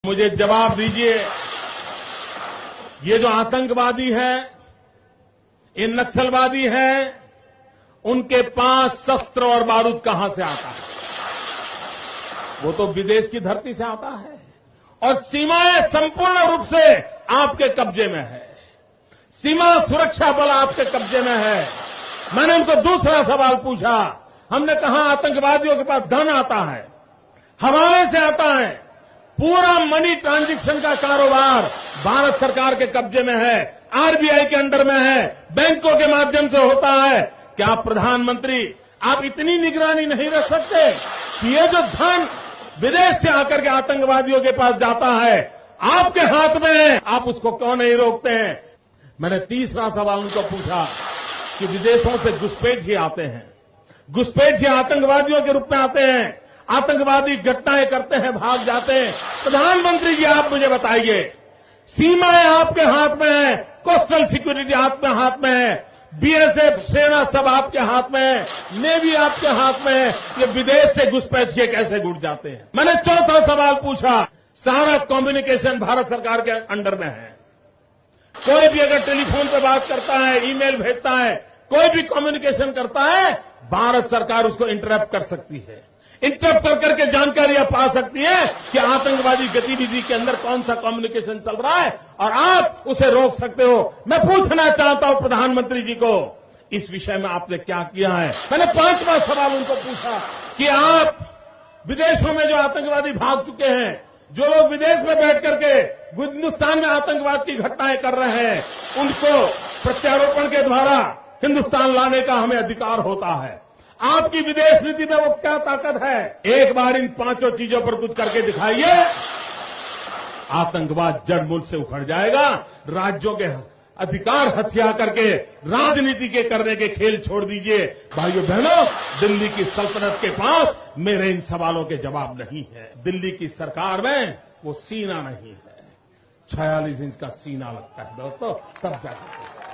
मुझे जवाब दीजिए, ये जो आतंकवादी है, ये नक्सलवादी है, उनके पास शस्त्र और बारूद कहां से आता है? वो तो विदेश की धरती से आता है और सीमाएं संपूर्ण रूप से आपके कब्जे में है। सीमा सुरक्षा बल आपके कब्जे में है। मैंने उनको दूसरा सवाल पूछा, हमने कहा आतंकवादियों के पास धन आता है, हवाले से आता है, पूरा मनी ट्रांजैक्शन का कारोबार भारत सरकार के कब्जे में है, आरबीआई के अंडर में है, बैंकों के माध्यम से होता है। क्या प्रधानमंत्री आप इतनी निगरानी नहीं रख सकते कि ये जो धन विदेश से आकर के आतंकवादियों के पास जाता है आपके हाथ में है, आप उसको क्यों नहीं रोकते हैं? मैंने तीसरा सवाल उनको पूछा कि विदेशों से घुसपैठ ही आते हैं, घुसपैठ ही आतंकवादियों के रूप में आते हैं, आतंकवादी घटनाएं करते हैं, भाग जाते हैं। प्रधानमंत्री जी आप मुझे बताइए, सीमाएं आपके हाथ में है, कोस्टल सिक्योरिटी आपके हाथ में है, बीएसएफ सेना सब आपके हाथ में है, नेवी आपके हाथ में है, ये विदेश से घुसपैठ के कैसे घुस जाते हैं? मैंने चौथा सवाल पूछा, सारा कम्युनिकेशन भारत सरकार के अंडर में है। कोई भी अगर टेलीफोन पे बात करता है, ईमेल भेजता है, कोई भी कम्युनिकेशन करता है, भारत सरकार उसको इंटरप्ट कर सकती है। इंटरप्ट कर करके जानकारियां पा सकती है कि आतंकवादी गतिविधि के अंदर कौन सा कम्युनिकेशन चल रहा है और आप उसे रोक सकते हो। मैं पूछना चाहता हूं प्रधानमंत्री जी को, इस विषय में आपने क्या किया है? मैंने पांचवा सवाल उनको पूछा कि आप विदेशों में जो आतंकवादी भाग चुके हैं, जो लोग विदेश में बैठ करके हिंदुस्तान में आतंकवाद की घटनाएं कर रहे हैं, उनको प्रत्यारोपण के द्वारा हिंदुस्तान लाने का हमें अधिकार होता है। आपकी विदेश नीति में वो क्या ताकत है? एक बार इन पांचों चीजों पर कुछ करके दिखाइए, आतंकवाद जड़ मूल से उखड़ जाएगा। राज्यों के अधिकार हथिया करके राजनीति के करने के खेल छोड़ दीजिए। भाइयों बहनों, दिल्ली की सल्तनत के पास मेरे इन सवालों के जवाब नहीं है। दिल्ली की सरकार में वो सीना नहीं है, 46 इंच का सीना लगता है दोस्तों, तब जाकर